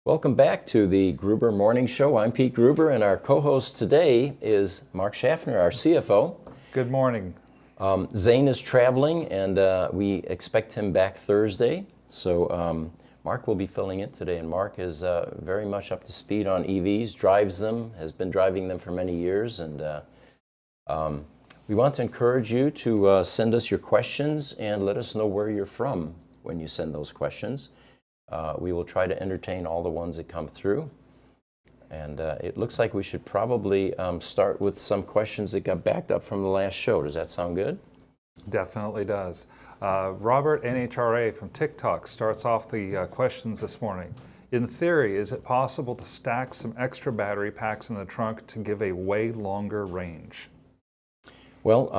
Welcome back to the Gruber Morning Show. I'm Pete Gruber, and our co-host today is Mark Schaffner, our CFO. Good morning. Zane is traveling, and we expect him back Thursday. So Mark will be filling in today, and Mark is very much up to speed on EVs, drives them, has been driving them for many years, and we want to encourage you to send us your questions and let us know where you're from when you send those questions. We will try to entertain all the ones that come through. And it looks like we should probably start with some questions that got backed up from the last show. Does that sound good? Definitely does. Robert NHRA from TikTok starts off the questions this morning. In theory, is it possible to stack some extra battery packs in the trunk to give a way longer range? Well,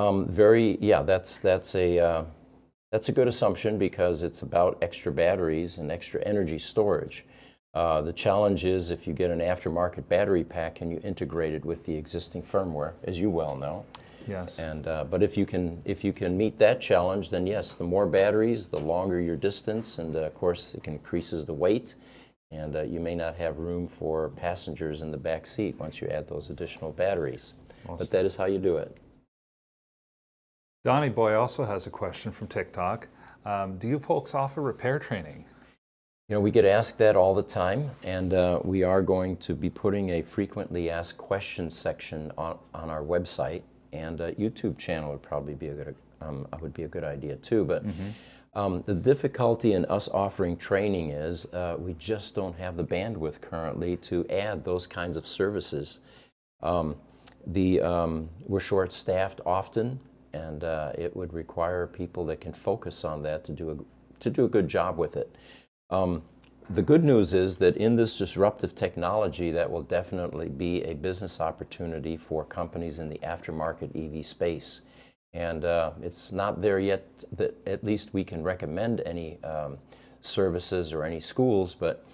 that's a good assumption because it's about extra batteries and extra energy storage. The challenge is if you get an aftermarket battery pack, can you integrate it with the existing firmware, as you well know. Yes. And but if you can meet that challenge, then yes, the more batteries, the longer your distance, and of course it increases the weight, and you may not have room for passengers in the back seat once you add those additional batteries. But that is how you do it. Donnie Boy also has a question from TikTok. Do you folks offer repair training? You know, we get asked that all the time, and we are going to be putting a frequently asked questions section on our website, and YouTube channel would probably be a good idea too. But the difficulty in us offering training is we just don't have the bandwidth currently to add those kinds of services. We're short-staffed often, and it would require people that can focus on that to do a good job with it. The good news is that in this disruptive technology, that will definitely be a business opportunity for companies in the aftermarket EV space. And it's not there yet that at least we can recommend any services or any schools, but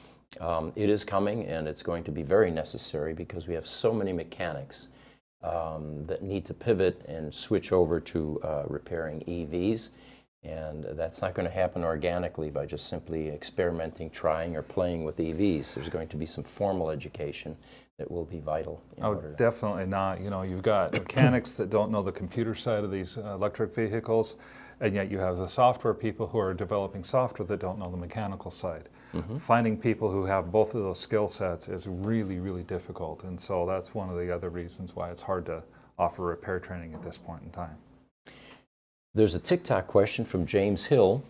it is coming, and it's going to be very necessary because we have so many mechanics that need to pivot and switch over to repairing EVs. And that's not going to happen organically by just simply experimenting, trying, or playing with EVs. There's going to be some formal education that will be vital. Definitely not. You know, you've got mechanics that don't know the computer side of these electric vehicles, and yet you have the software people who are developing software that don't know the mechanical side. Finding people who have both of those skill sets is really, really difficult. And so that's one of the other reasons why it's hard to offer repair training at this point in time. There's a TikTok question from James Hill.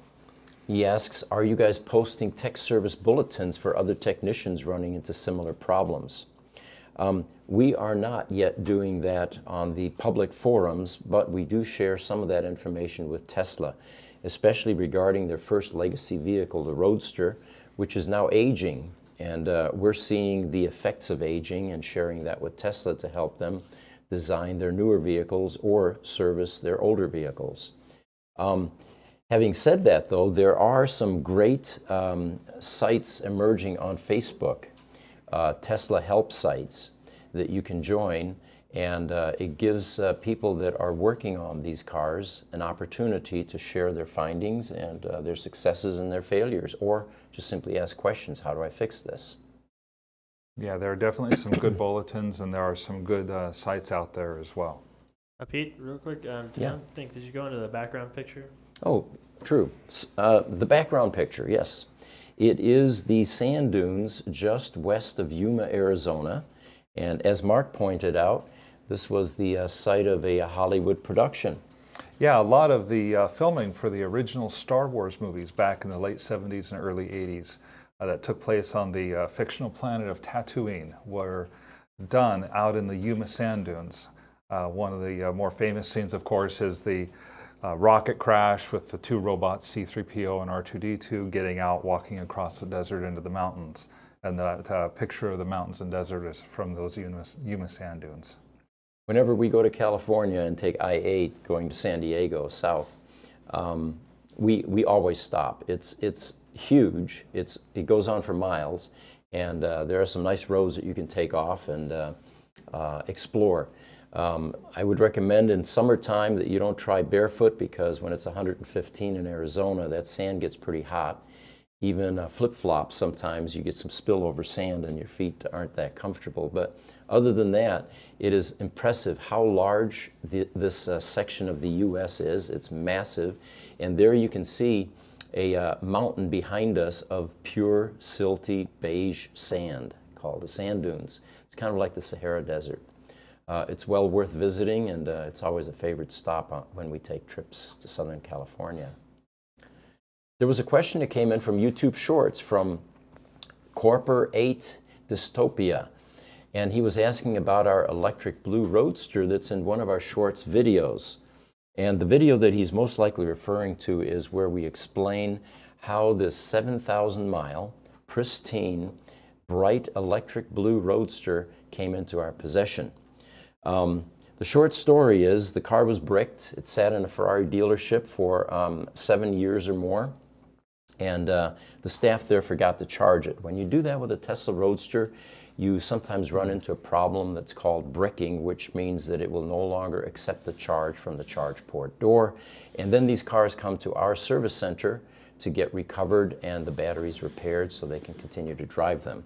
He asks, are you guys posting tech service bulletins for other technicians running into similar problems? We are not yet doing that on the public forums, but we do share some of that information with Tesla, especially regarding their first legacy vehicle, the Roadster, which is now aging. And we're seeing the effects of aging and sharing that with Tesla to help them design their newer vehicles or service their older vehicles. Having said that, though, there are some great sites emerging on Facebook, Tesla help sites that you can join, and it gives people that are working on these cars an opportunity to share their findings and their successes and their failures, or just simply ask questions. How do I fix this? Yeah, there are definitely some good bulletins, and there are some good sites out there as well. Pete, real quick, did you go into the background picture? Oh, true. The background picture, yes. It is the sand dunes just west of Yuma, Arizona. And as Mark pointed out, this was the site of a Hollywood production. Yeah, a lot of the filming for the original Star Wars movies back in the late 70s and early 80s that took place on the fictional planet of Tatooine were done out in the Yuma sand dunes. One of the more famous scenes, of course, is the rocket crash with the two robots, C-3PO and R2-D2, getting out, walking across the desert into the mountains. And that picture of the mountains and desert is from those Yuma sand dunes. Whenever we go to California and take I-8 going to San Diego south, we always stop. It's huge. It goes on for miles, and there are some nice roads that you can take off and explore. I would recommend in summertime that you don't try barefoot, because when it's 115 in Arizona, that sand gets pretty hot. even flip-flops. Sometimes you get some spillover sand and your feet aren't that comfortable. But other than that, it is impressive how large this section of the U.S. is. It's massive. And there you can see a mountain behind us of pure, silty, beige sand called the sand dunes. It's kind of like the Sahara Desert. It's well worth visiting, and it's always a favorite stop when we take trips to Southern California. There was a question that came in from YouTube Shorts from Corper 8 Dystopia, and he was asking about our electric blue roadster that's in one of our Shorts videos. And the video that he's most likely referring to is where we explain how this 7,000-mile, pristine, bright electric blue roadster came into our possession. The short story is the car was bricked. It sat in a Ferrari dealership for 7 years or more. And the staff there forgot to charge it. When you do that with a Tesla Roadster, you sometimes run into a problem that's called bricking, which means that it will no longer accept the charge from the charge port door. And then these cars come to our service center to get recovered and the batteries repaired so they can continue to drive them.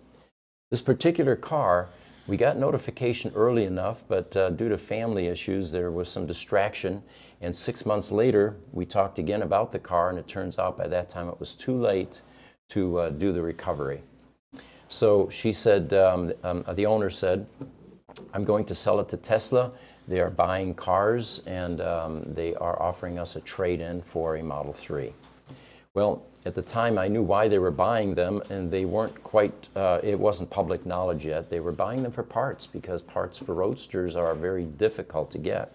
This particular car, we got notification early enough, but due to family issues, there was some distraction. And 6 months later, we talked again about the car, and it turns out by that time it was too late to do the recovery. So she said, the owner said, I'm going to sell it to Tesla. They are buying cars, and they are offering us a trade-in for a Model 3. Well, at the time, I knew why they were buying them, and they weren't quite, it wasn't public knowledge yet. They were buying them for parts, because parts for Roadsters are very difficult to get.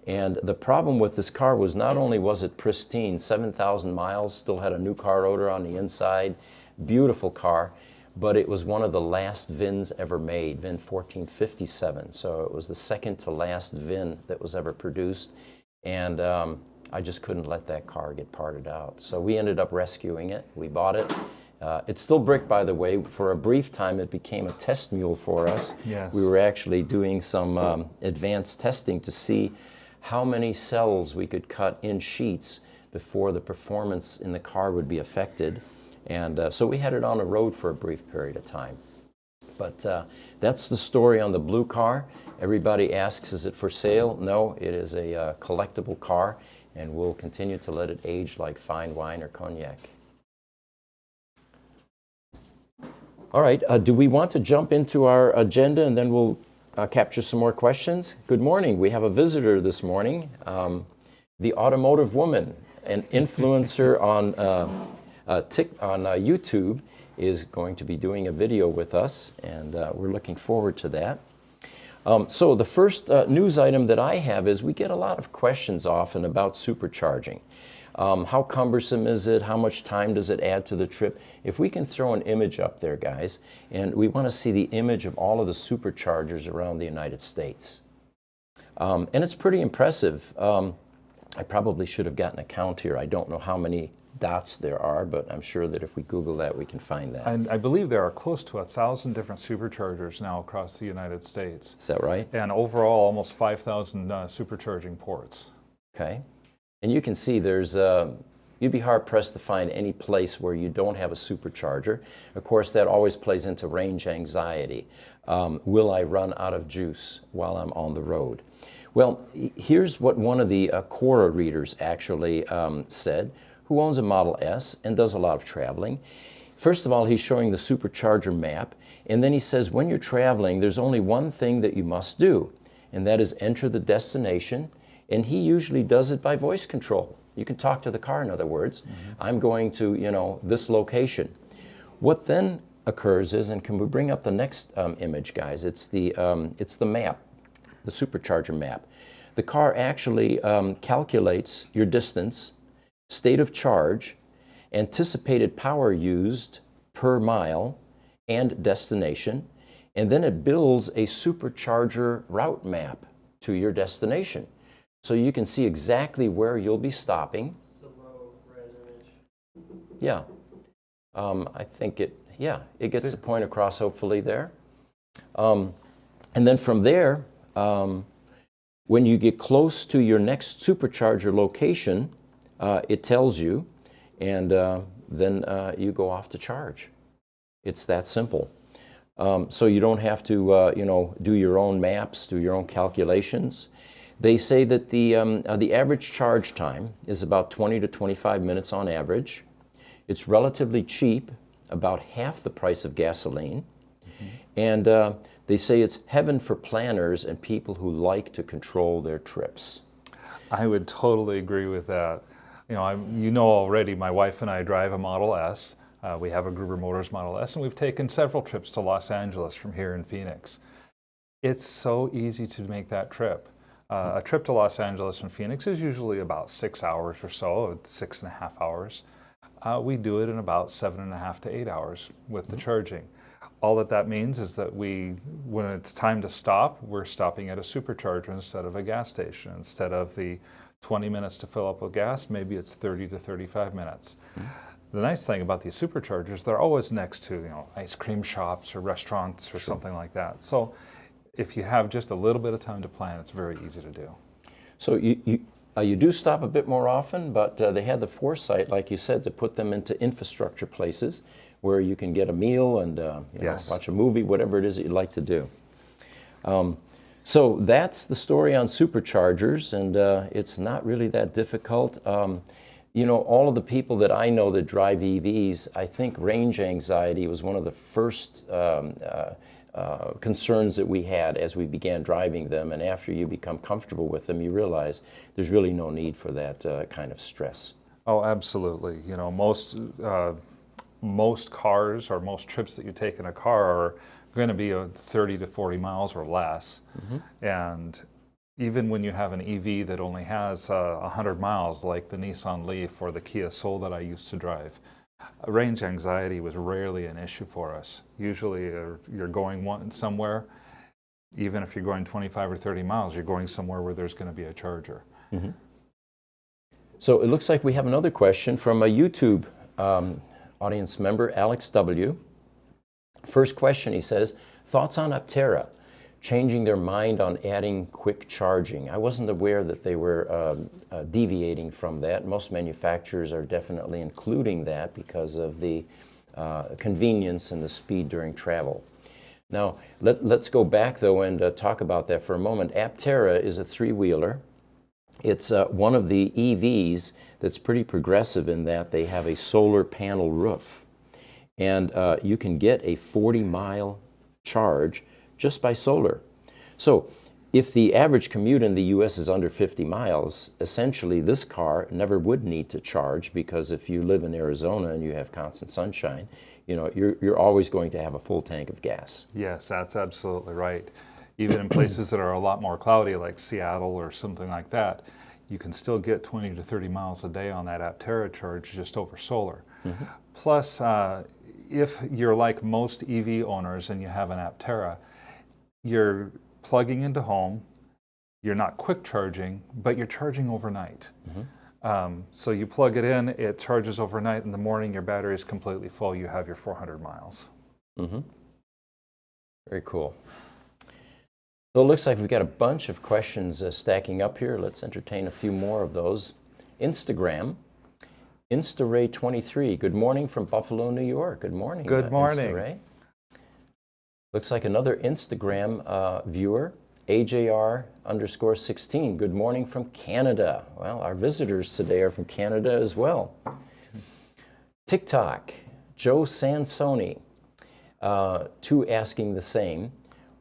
And the problem with this car was not only was it pristine, 7,000 miles, still had a new car odor on the inside, beautiful car, but it was one of the last VINs ever made, VIN 1457. So it was the second to last VIN that was ever produced. And I just couldn't let that car get parted out. So we ended up rescuing it. We bought it. It's still brick, by the way. For a brief time, it became a test mule for us. Yes. We were actually doing some advanced testing to see how many cells we could cut in sheets before the performance in the car would be affected. And so we had it on the road for a brief period of time. But that's the story on the blue car. Everybody asks, is it for sale? No, it is a collectible car, and we'll continue to let it age like fine wine or cognac. All right, do we want to jump into our agenda and then we'll capture some more questions? Good morning. We have a visitor this morning, the automotive woman, an influencer on YouTube, is going to be doing a video with us, and we're looking forward to that. So the first news item that I have is we get a lot of questions often about supercharging. How cumbersome is it? How much time does it add to the trip? If we can throw an image up there, guys, and we want to see the image of all of the superchargers around the United States. And it's pretty impressive. I probably should have gotten a count here. I don't know how many dots there are, but I'm sure that if we Google that, we can find that. And I believe there are close to 1,000 different superchargers now across the United States. Is that right? And overall, almost 5,000 supercharging ports. Okay. And you can see there's, you'd be hard-pressed to find any place where you don't have a supercharger. Of course, that always plays into range anxiety. Will I run out of juice while I'm on the road? Well, here's what one of the Quora readers actually said, who owns a Model S and does a lot of traveling. First of all, he's showing the supercharger map, and then he says when you're traveling, there's only one thing that you must do, and that is enter the destination, and he usually does it by voice control. You can talk to the car, in other words. I'm going to, you know, this location. What then occurs is, and can we bring up the next image, guys? It's the map, the supercharger map. The car actually calculates your distance, state of charge, anticipated power used per mile, and destination, and then it builds a supercharger route map to your destination. So you can see exactly where you'll be stopping. It's a low resolution. Yeah. I think it gets the point across hopefully there. And then from there, when you get close to your next supercharger location, it tells you, and then you go off to charge. It's that simple. So you don't have to, do your own maps, do your own calculations. They say that the average charge time is about 20 to 25 minutes on average. It's relatively cheap, about half the price of gasoline. And they say it's heaven for planners and people who like to control their trips. I would totally agree with that. You know already, my wife and I drive a Model S. We have a Gruber Motors Model S, and we've taken several trips to Los Angeles from here in Phoenix. It's so easy to make that trip. A trip to Los Angeles from Phoenix is usually about 6 hours or so, 6.5 hours. We do it in about 7.5 to 8 hours with the charging. All that means is that when it's time to stop, we're stopping at a supercharger instead of a gas station. Instead of the 20 minutes to fill up with gas, maybe it's 30 to 35 minutes. The nice thing about these superchargers, they're always next to ice cream shops or restaurants or something like that. So if you have just a little bit of time to plan, it's very easy to do. So you do stop a bit more often, but they had the foresight, like you said, to put them into infrastructure places where you can get a meal and Yes. watch a movie, whatever it is that you like to do. So that's the story on superchargers, and it's not really that difficult. All of the people that I know that drive EVs, I think range anxiety was one of the first concerns that we had as we began driving them. And after you become comfortable with them, you realize there's really no need for that kind of stress. Oh, absolutely. Most cars or most trips that you take in a car are going to be 30 to 40 miles or less. And even when you have an EV that only has 100 miles, like the Nissan Leaf or the Kia Soul that I used to drive, range anxiety was rarely an issue for us. Usually you're going somewhere, even if you're going 25 or 30 miles, you're going somewhere where there's going to be a charger. So it looks like we have another question from a YouTube audience member, Alex W. First question, he says, thoughts on Aptera changing their mind on adding quick charging? I wasn't aware that they were deviating from that. Most manufacturers are definitely including that because of the convenience and the speed during travel. Now, let's go back though and talk about that for a moment. Aptera is a three-wheeler. It's one of the EVs that's pretty progressive in that they have a solar panel roof. And you can get a 40-mile charge just by solar. So if the average commute in the U.S. is under 50 miles, essentially this car never would need to charge, because if you live in Arizona and you have constant sunshine, you're always going to have a full tank of gas. Yes, that's absolutely right. Even in places that are a lot more cloudy, like Seattle or something like that, you can still get 20 to 30 miles a day on that Aptera charge just over solar. Plus, if you're like most EV owners and you have an Aptera, you're plugging into home, you're not quick charging, but you're charging overnight. So you plug it in, it charges overnight. In the morning, your battery is completely full. You have your 400 miles. Very cool. So it looks like we've got a bunch of questions stacking up here. Let's entertain a few more of those. Instagram, InstaRay23. Good morning from Buffalo, New York. Good morning. Good morning. InstaRay. Looks like another Instagram viewer, AJR_16. Good morning from Canada. Well, our visitors today are from Canada as well. TikTok, Joe Sansoni, two asking the same.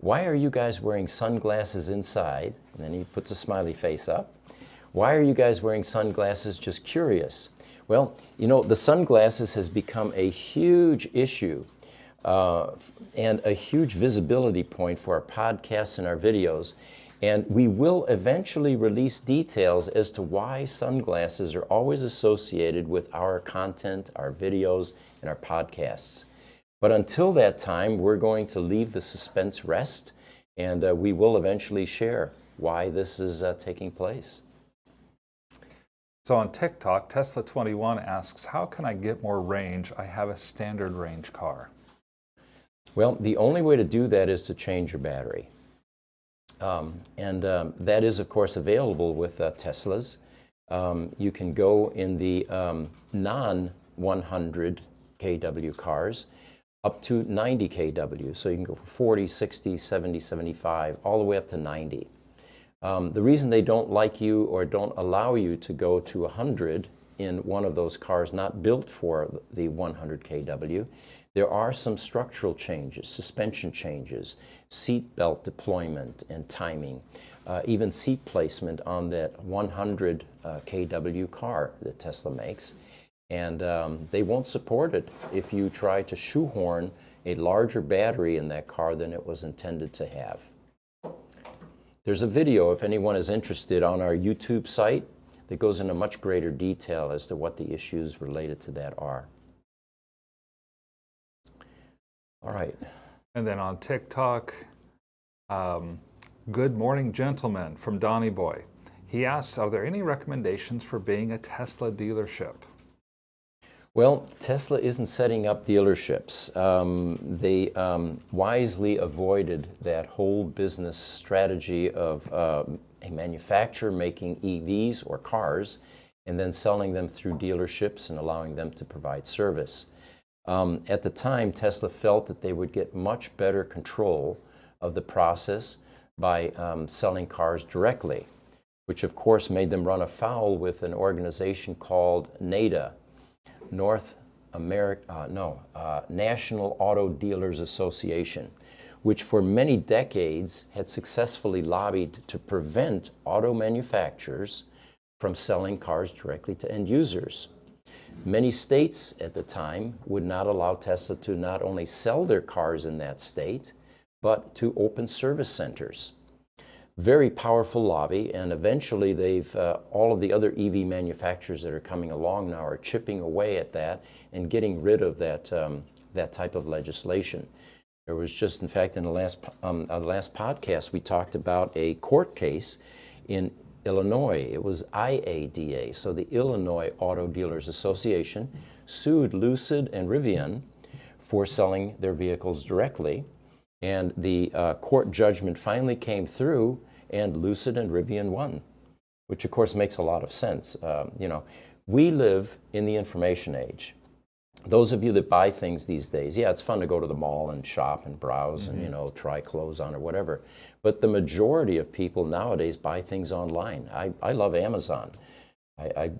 Why are you guys wearing sunglasses inside? And then he puts a smiley face up. Why are you guys wearing sunglasses? Just curious. Well, the sunglasses has become a huge issue and a huge visibility point for our podcasts and our videos. And we will eventually release details as to why sunglasses are always associated with our content, our videos, and our podcasts. But until that time, we're going to leave the suspense rest, and we will eventually share why this is taking place. So on TikTok, Tesla21 asks, how can I get more range? I have a standard range car. Well, the only way to do that is to change your battery. That is, of course, available with Teslas. You can go in the 100 kW cars up to 90 kW. So you can go from 40, 60, 70, 75, all the way up to 90. The reason they don't like you or don't allow you to go to 100 in one of those cars not built for the 100 kW, there are some structural changes, suspension changes, seat belt deployment and timing, even seat placement on that 100 kW car that Tesla makes. And they won't support it if you try to shoehorn a larger battery in that car than it was intended to have. There's a video, if anyone is interested, on our YouTube site that goes into much greater detail as to what the issues related to that are. All right. And then on TikTok, Good Morning Gentleman from Donny Boy. He asks, are there any recommendations for being a Tesla dealership? Well, Tesla isn't setting up dealerships. They wisely avoided that whole business strategy of a manufacturer making EVs or cars and then selling them through dealerships and allowing them to provide service. At the time, Tesla felt that they would get much better control of the process by selling cars directly, which of course made them run afoul with an organization called NADA, National Auto Dealers Association, which for many decades had successfully lobbied to prevent auto manufacturers from selling cars directly to end users. Many states at the time would not allow Tesla to not only sell their cars in that state, but to open service centers. Very powerful lobby, and eventually they've, all of the other EV manufacturers that are coming along now are chipping away at that and getting rid of that, that type of legislation. There was just, in fact, in the last podcast, we talked about a court case in Illinois. It was IADA, so the Illinois Auto Dealers Association sued Lucid and Rivian for selling their vehicles directly. And the court judgment finally came through, and Lucid and Rivian won, which of course makes a lot of sense. You know, we live in the information age. Those of you that buy things these days, yeah, it's fun to go to the mall and shop and browse and, you know, try clothes on or whatever. But the majority of people nowadays buy things online. I love Amazon.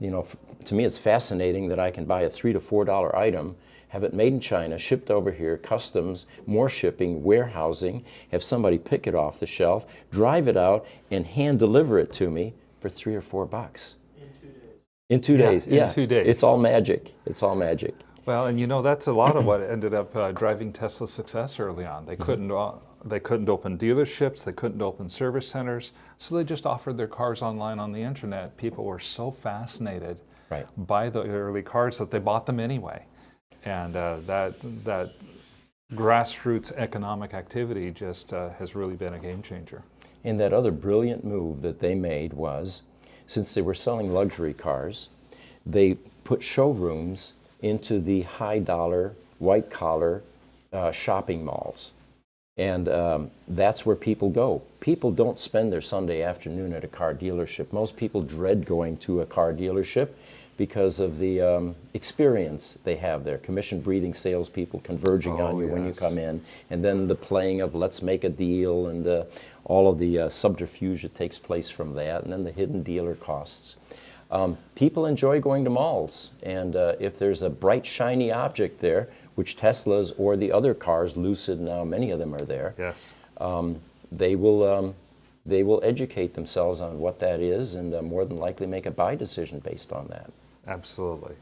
You know, to me it's fascinating that I can buy a $3 to $4 item, have it made in China, shipped over here, customs, more shipping, warehousing, have somebody pick it off the shelf, drive it out, and hand deliver it to me for $3 or $4. In 2 days. Yeah, in 2 days. It's all magic. It's all magic. Well, and you know, that's a lot of what ended up driving Tesla's success early on. They couldn't open dealerships, they couldn't open service centers, so they just offered their cars online on the internet. People were so fascinated by the early cars that they bought them anyway. And that grassroots economic activity just has really been a game changer. And that other brilliant move that they made was, since they were selling luxury cars, they put showrooms into the high-dollar, white-collar shopping malls. And that's where people go. People don't spend their Sunday afternoon at a car dealership. Most people dread going to a car dealership because of the experience they have there. Commission-breathing salespeople converging on you when you come in, and then the playing of let's make a deal, and all of the subterfuge that takes place from that, and then the hidden dealer costs. People enjoy going to malls, and if there's a bright, shiny object there, which Teslas or the other cars, Lucid now, many of them are there, they will educate themselves on what that is, and more than likely make a buy decision based on that. Absolutely.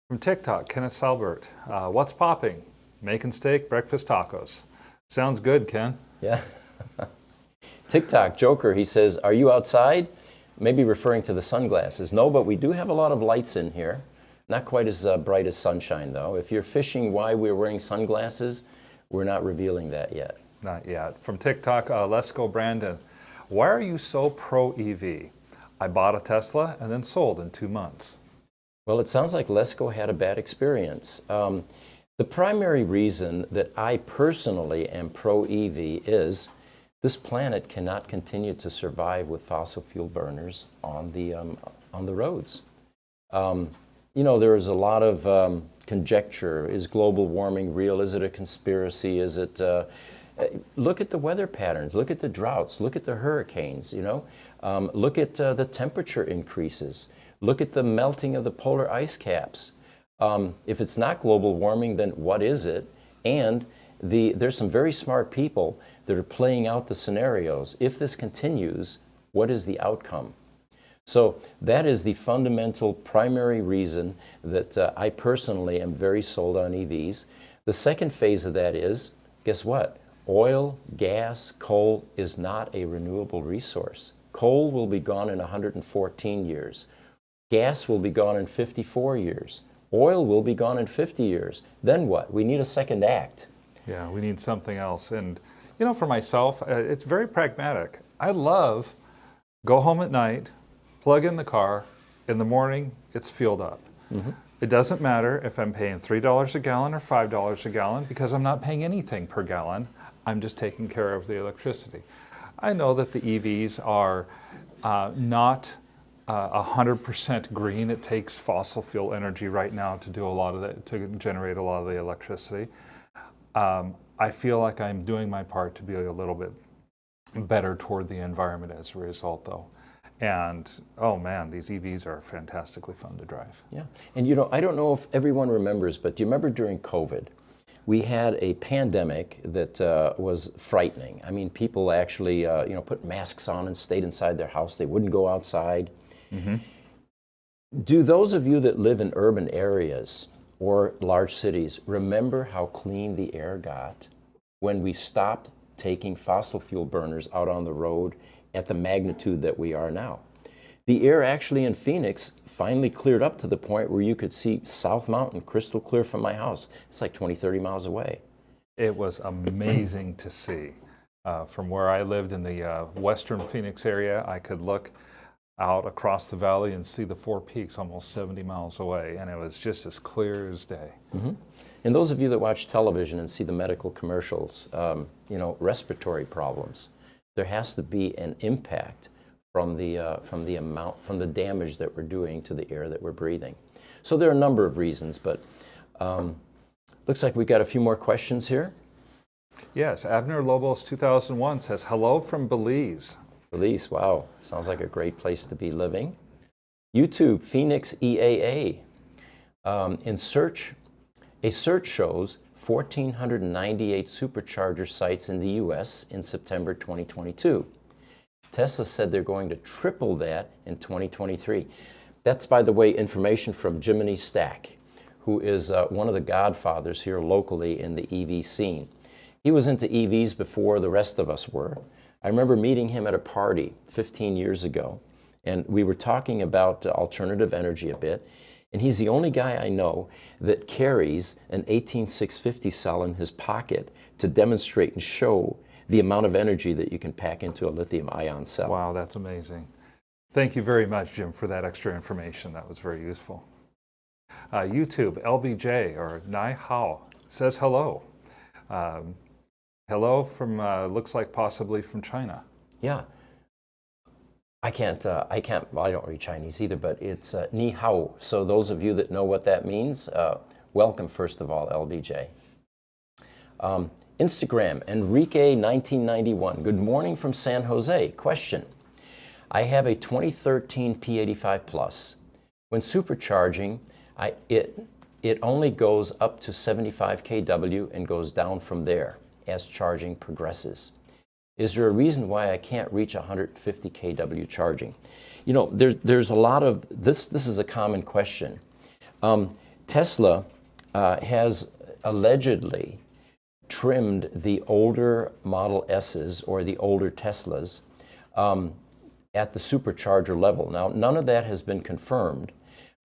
From TikTok, Kenneth Salbert, what's popping? Making steak, breakfast tacos. Sounds good, Ken. Yeah. TikTok, Joker, he says, are you outside? Maybe referring to the sunglasses. No, but we do have a lot of lights in here. Not quite as bright as sunshine, though. If you're fishing why we're wearing sunglasses, we're not revealing that yet. Not yet. From TikTok, Let's Go Brandon, why are you so pro-EV? I bought a Tesla and then sold in 2 months. Well, it sounds like Lesko had a bad experience. The primary reason that I personally am pro-EV is this planet cannot continue to survive with fossil fuel burners on the roads. you know, there is a lot of conjecture. Is global warming real? Is it a conspiracy? Is it, look at the weather patterns, look at the droughts, look at the hurricanes, you know, look at the temperature increases, look at the melting of the polar ice caps. If it's not global warming, then what is it? And there's some very smart people that are playing out the scenarios. If this continues, what is the outcome? So that is the fundamental primary reason that I personally am very sold on EVs. The second phase of that is, guess what? Oil, gas, coal is not a renewable resource. Coal will be gone in 114 years. Gas will be gone in 54 years. Oil will be gone in 50 years. Then what? We need a second act. Yeah, we need something else. And, you know, for myself, it's very pragmatic. I love go home at night, plug in the car, in the morning, it's fueled up. Mm-hmm. It doesn't matter if I'm paying $3 a gallon or $5 a gallon because I'm not paying anything per gallon. I'm just taking care of the electricity. I know that the EVs are not 100% green. It takes fossil fuel energy right now to do a lot of that, to generate a lot of the electricity. I feel like I'm doing my part to be a little bit better toward the environment as a result, though. And, oh man, these EVs are fantastically fun to drive. Yeah, and you know, I don't know if everyone remembers, but do you remember during COVID, we had a pandemic that was frightening. I mean, people actually, you know, put masks on and stayed inside their house. They wouldn't go outside. Mm-hmm. Do those of you that live in urban areas or large cities remember how clean the air got when we stopped taking fossil fuel burners out on the road at the magnitude that we are now? The air actually in Phoenix finally cleared up to the point where you could see South Mountain crystal clear from my house. It's like 20, 30 miles away. It was amazing to see. From where I lived in the western Phoenix area, I could look out across the valley and see the Four Peaks almost 70 miles away, and it was just as clear as day. Mm-hmm. And those of you that watch television and see the medical commercials, you know, respiratory problems, there has to be an impact from the damage that we're doing to the air that we're breathing. So there are a number of reasons, but looks like we've got a few more questions here. Yes, Abner Lobos 2001 says, hello from Belize. Belize, wow, sounds like a great place to be living. YouTube, Phoenix EAA. A search shows 1,498 supercharger sites in the U.S. in September 2022. Tesla said they're going to triple that in 2023. That's, by the way, information from Jiminy Stack, who is one of the godfathers here locally in the EV scene. He was into EVs before the rest of us were. I remember meeting him at a party 15 years ago, and we were talking about alternative energy a bit. And he's the only guy I know that carries an 18650 cell in his pocket to demonstrate and show the amount of energy that you can pack into a lithium-ion cell. Wow, that's amazing. Thank you very much, Jim, for that extra information. That was very useful. YouTube, LBJ, or Nai Hao, says hello. Hello from, looks like possibly from China. Yeah. I don't read Chinese either, but it's ni hao. So those of you that know what that means, welcome, first of all, LBJ. Instagram, Enrique1991. Good morning from San Jose. Question. I have a 2013 P85 Plus. When supercharging, it only goes up to 75 kW and goes down from there as charging progresses. Is there a reason why I can't reach 150 kW charging? You know, there's a lot of, this is a common question. Tesla has allegedly trimmed the older Model S's or the older Teslas at the supercharger level. Now, none of that has been confirmed,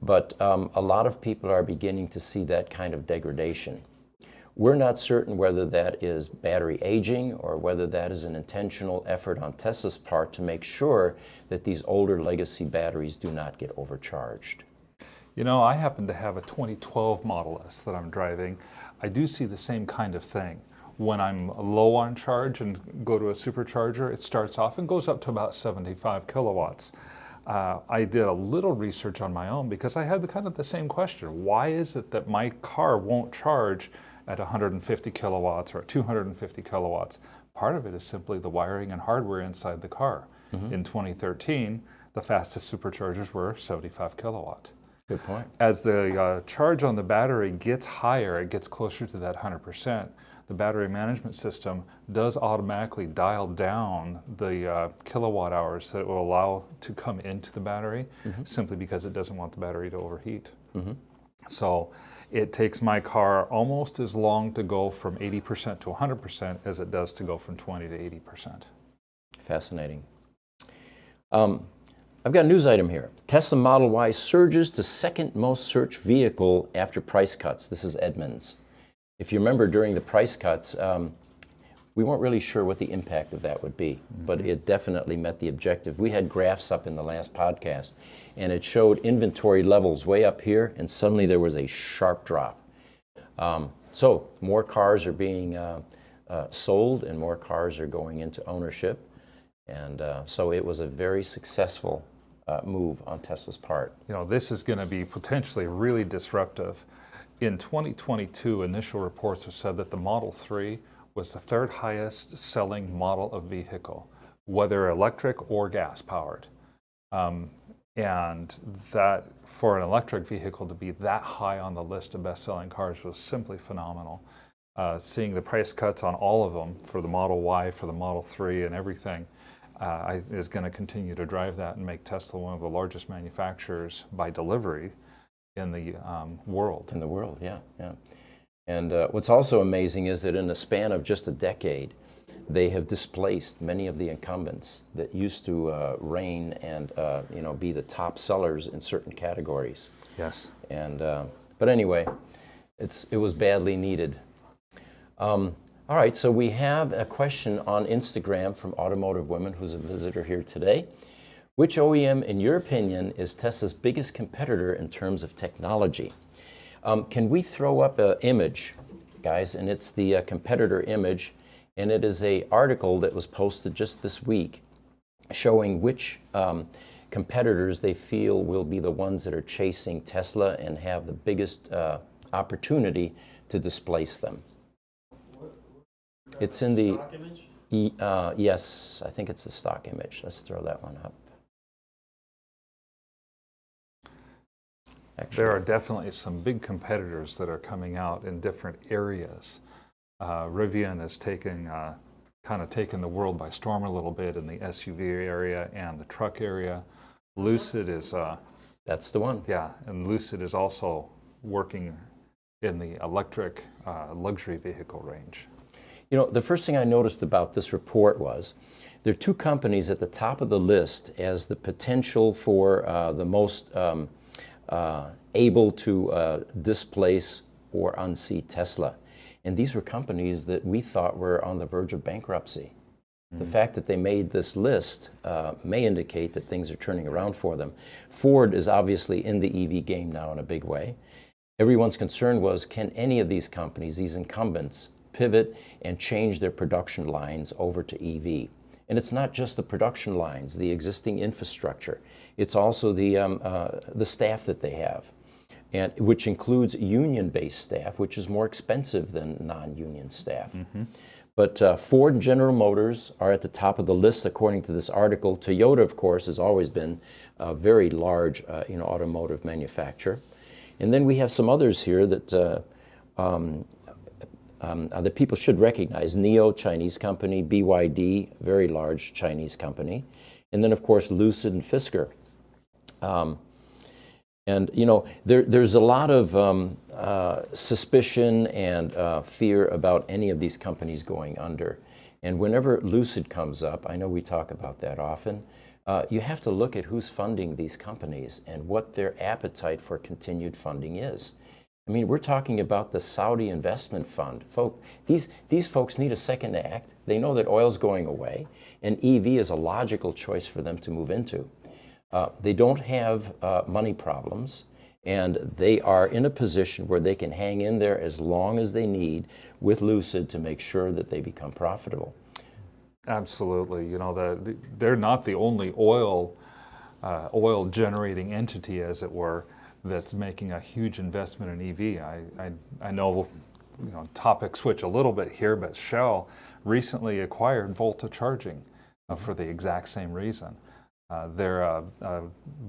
but a lot of people are beginning to see that kind of degradation. We're not certain whether that is battery aging or whether that is an intentional effort on Tesla's part to make sure that these older legacy batteries do not get overcharged. You know, I happen to have a 2012 Model S that I'm driving. I do see the same kind of thing. When I'm low on charge and go to a supercharger, it starts off and goes up to about 75 kilowatts. I did a little research on my own because I had kind of the same question. Why is it that my car won't charge at 150 kilowatts or 250 kilowatts? Part of it is simply the wiring and hardware inside the car. In 2013, the fastest superchargers were 75 kilowatt. Good point. As the charge on the battery gets higher, it gets closer to that 100%, the battery management system does automatically dial down the kilowatt hours that it will allow to come into the battery, simply because it doesn't want the battery to overheat. So it takes my car almost as long to go from 80% to 100% as it does to go from 20 to 80%. Fascinating. I've got a news item here. Tesla Model Y surges to second most searched vehicle after price cuts. This is Edmunds. If you remember, during the price cuts, we weren't really sure what the impact of that would be, but it definitely met the objective. We had graphs up in the last podcast, and it showed inventory levels way up here, and suddenly there was a sharp drop. So more cars are being sold, and more cars are going into ownership. And so it was a very successful move on Tesla's part. You know, this is going to be potentially really disruptive. In 2022, initial reports have said that the Model 3 was the third highest selling model of vehicle, whether electric or gas powered. And that for an electric vehicle to be that high on the list of best-selling cars was simply phenomenal. Seeing the price cuts on all of them, for the Model Y, for the Model 3 and everything, is going to continue to drive that and make Tesla one of the largest manufacturers by delivery in the world. In the world, yeah. And what's also amazing is that in the span of just a decade, they have displaced many of the incumbents that used to reign and be the top sellers in certain categories. Yes. And but anyway, it was badly needed. All right, so we have a question on Instagram from Automotive Women, who's a visitor here today. Which OEM, in your opinion, is Tesla's biggest competitor in terms of technology? Can we throw up an image, guys? And it's the competitor image, and it is an article that was posted just this week showing which competitors they feel will be the ones that are chasing Tesla and have the biggest opportunity to displace them. It's in the stock image? yes, I think it's the stock image. Let's throw that one up. Actually, There are definitely some big competitors that are coming out in different areas. Rivian is kind of taken the world by storm a little bit in the SUV area and the truck area. Lucid is that's the one. yeah, and Lucid is also working in the electric luxury vehicle range. You know, the first thing I noticed about this report was there are two companies at the top of the list as the potential for the most able to displace or unseat Tesla. And these were companies that we thought were on the verge of bankruptcy. The fact that they made this list may indicate that things are turning around for them. Ford is obviously in the EV game now in a big way. Everyone's concern was, can any of these companies, these incumbents, pivot and change their production lines over to EV? And it's not just the production lines, the existing infrastructure. It's also the staff that they have, and which includes union-based staff, which is more expensive than non-union staff. But Ford and General Motors are at the top of the list, according to this article. Toyota, of course, has always been a very large automotive manufacturer. And then we have some others here that that people should recognize. NIO, Chinese company. BYD, very large Chinese company. And then, of course, Lucid and Fisker. And, you know, there's a lot of suspicion and fear about any of these companies going under. And whenever Lucid comes up, I know we talk about that often, you have to look at who's funding these companies and what their appetite for continued funding is. I mean, we're talking about the Saudi investment fund. These folks need a second act. They know that oil's going away, and EV is a logical choice for them to move into. They don't have money problems, and they are in a position where they can hang in there as long as they need with Lucid to make sure that they become profitable. Absolutely. You know, they're not the only oil oil generating entity, as it were, that's making a huge investment in EV. I know, topic switch a little bit here, but Shell recently acquired Volta Charging for the exact same reason. They're a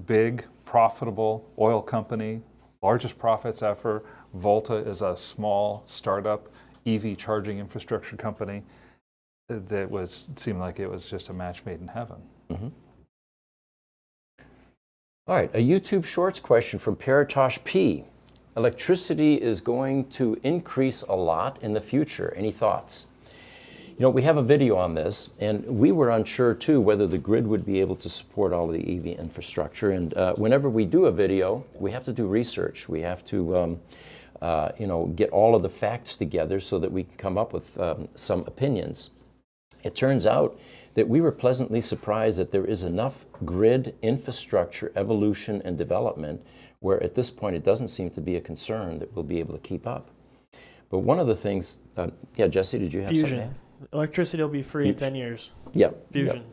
big, profitable oil company, largest profits ever. Volta is a small startup EV charging infrastructure company that seemed like it was just a match made in heaven. Mm-hmm. All right, a YouTube Shorts question from Paratosh P. Electricity is going to increase a lot in the future. Any thoughts? We have a video on this, and we were unsure too whether the grid would be able to support all of the EV infrastructure. And whenever we do a video, we have to do research. We have to, get all of the facts together so that we can come up with some opinions. It turns out that we were pleasantly surprised that there is enough grid infrastructure evolution and development where at this point it doesn't seem to be a concern that we'll be able to keep up. But one of the things, Jesse, did you have fusion. something? Electricity will be free in 10 years. Yeah. Fusion. Yep.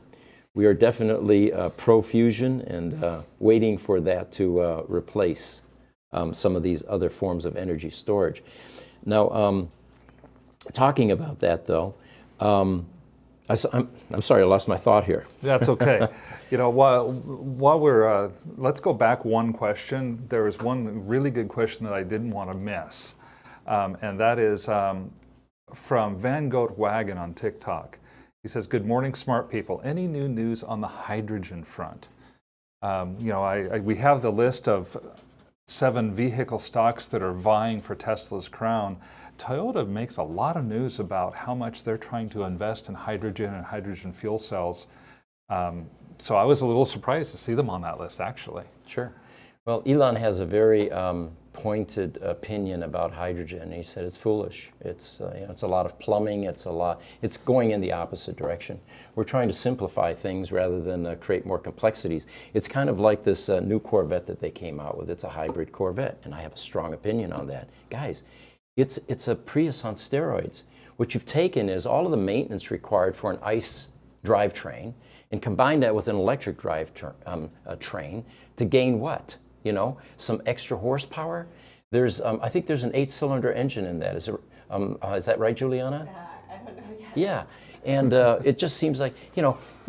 We are definitely pro-fusion and waiting for that to replace some of these other forms of energy storage. Now, talking about that though, I'm sorry, I lost my thought here. That's okay. While we're, let's go back one question. There was one really good question that I didn't want to miss, and that is from Van Goat Wagon on TikTok. He says, "Good morning, smart people. Any new news on the hydrogen front?" We have the list of 7 vehicle stocks that are vying for Tesla's crown. Toyota makes a lot of news about how much they're trying to invest in hydrogen and hydrogen fuel cells. So I was a little surprised to see them on that list, actually. Sure. Well, Elon has a very pointed opinion about hydrogen. He said it's foolish. It's it's a lot of plumbing. It's going in the opposite direction. We're trying to simplify things rather than create more complexities. It's kind of like this new Corvette that they came out with. It's a hybrid Corvette, and I have a strong opinion on that, guys. It's a Prius on steroids. What you've taken is all of the maintenance required for an ICE drivetrain and combined that with an electric drive train to gain what? Some extra horsepower. There's, I think there's an 8-cylinder engine in that. Is that right, Juliana? I don't know yet. Yeah, and it just seems like,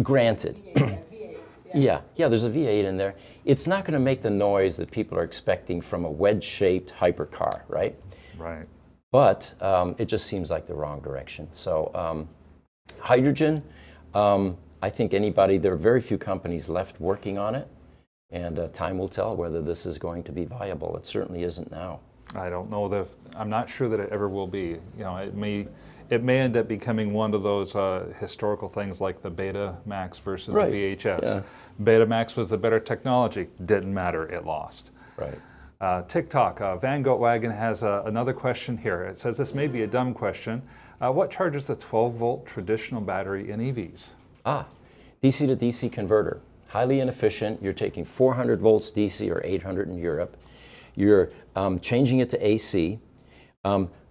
granted. V8, Yeah, there's a V8 in there. It's not going to make the noise that people are expecting from a wedge-shaped hypercar, right? Right. But it just seems like the wrong direction. So hydrogen, I think there are very few companies left working on it. And time will tell whether this is going to be viable. It certainly isn't now. I don't know I'm not sure that it ever will be. It may end up becoming one of those historical things like the Betamax versus the VHS. Yeah. Betamax was the better technology. Didn't matter, it lost. Right. TikTok, Van Goat Wagon has another question here. It says, this may be a dumb question. What charges the 12-volt traditional battery in EVs? DC to DC converter. Highly inefficient. You're taking 400 volts DC or 800 in Europe. You're changing it to AC,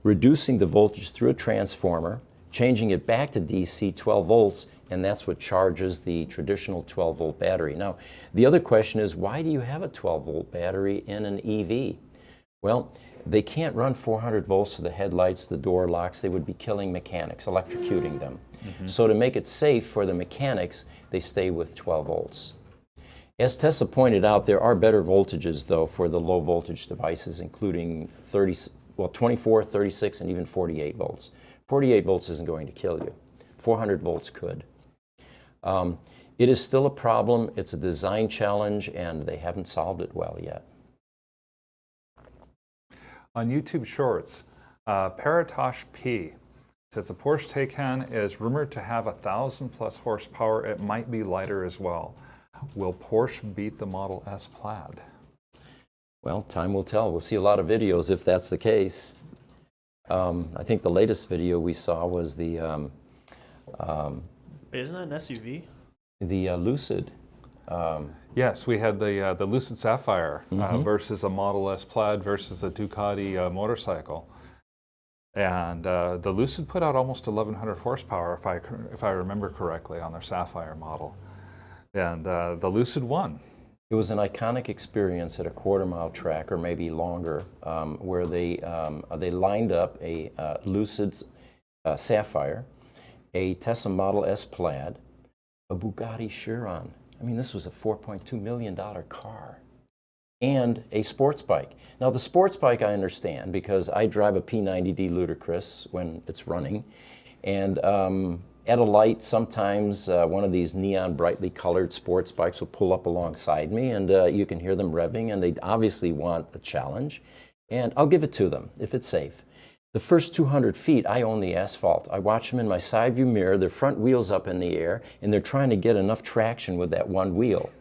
reducing the voltage through a transformer, changing it back to DC 12 volts, and that's what charges the traditional 12-volt battery. Now, the other question is, why do you have a 12-volt battery in an EV? Well, they can't run 400 volts to the headlights, the door locks. They would be killing mechanics, electrocuting them. Mm-hmm. So to make it safe for the mechanics, they stay with 12 volts. As Tessa pointed out, there are better voltages, though, for the low voltage devices, including 24, 36, and even 48 volts. 48 volts isn't going to kill you. 400 volts could. It is still a problem. It's a design challenge, and they haven't solved it well yet. On YouTube Shorts, Paratosh P says the Porsche Taycan is rumored to have 1,000+ horsepower. It might be lighter as well. Will Porsche beat the Model S Plaid? Well, time will tell. We'll see a lot of videos if that's the case. I think the latest video we saw was the Isn't that an SUV? The Lucid. Yes, we had the Lucid Sapphire versus a Model S Plaid versus a Ducati motorcycle. And the Lucid put out almost 1,100 horsepower, if I remember correctly, on their Sapphire model. And the Lucid won. It was an iconic experience at a quarter-mile track, or maybe longer, where they lined up a Lucid Sapphire, a Tesla Model S Plaid, a Bugatti Chiron. I mean, this was a $4.2 million car, and a sports bike. Now, the sports bike I understand because I drive a P90D Ludicrous when it's running, and at a light, sometimes one of these neon brightly colored sports bikes will pull up alongside me, and you can hear them revving, and they obviously want a challenge, and I'll give it to them if it's safe. The first 200 feet, I own the asphalt. I watch them in my side view mirror, their front wheels up in the air, and they're trying to get enough traction with that one wheel.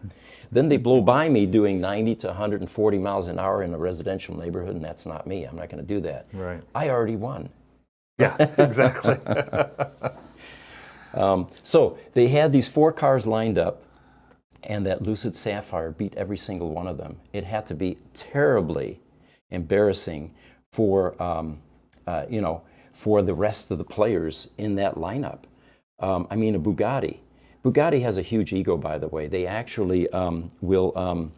Then they blow by me doing 90 to 140 miles an hour in a residential neighborhood, and that's not me. I'm not going to do that. Right. I already won. Yeah, exactly. So they had these 4 cars lined up, and that Lucid Sapphire beat every single one of them. It had to be terribly embarrassing for, for the rest of the players in that lineup. I mean, a Bugatti. Bugatti has a huge ego, by the way. They actually will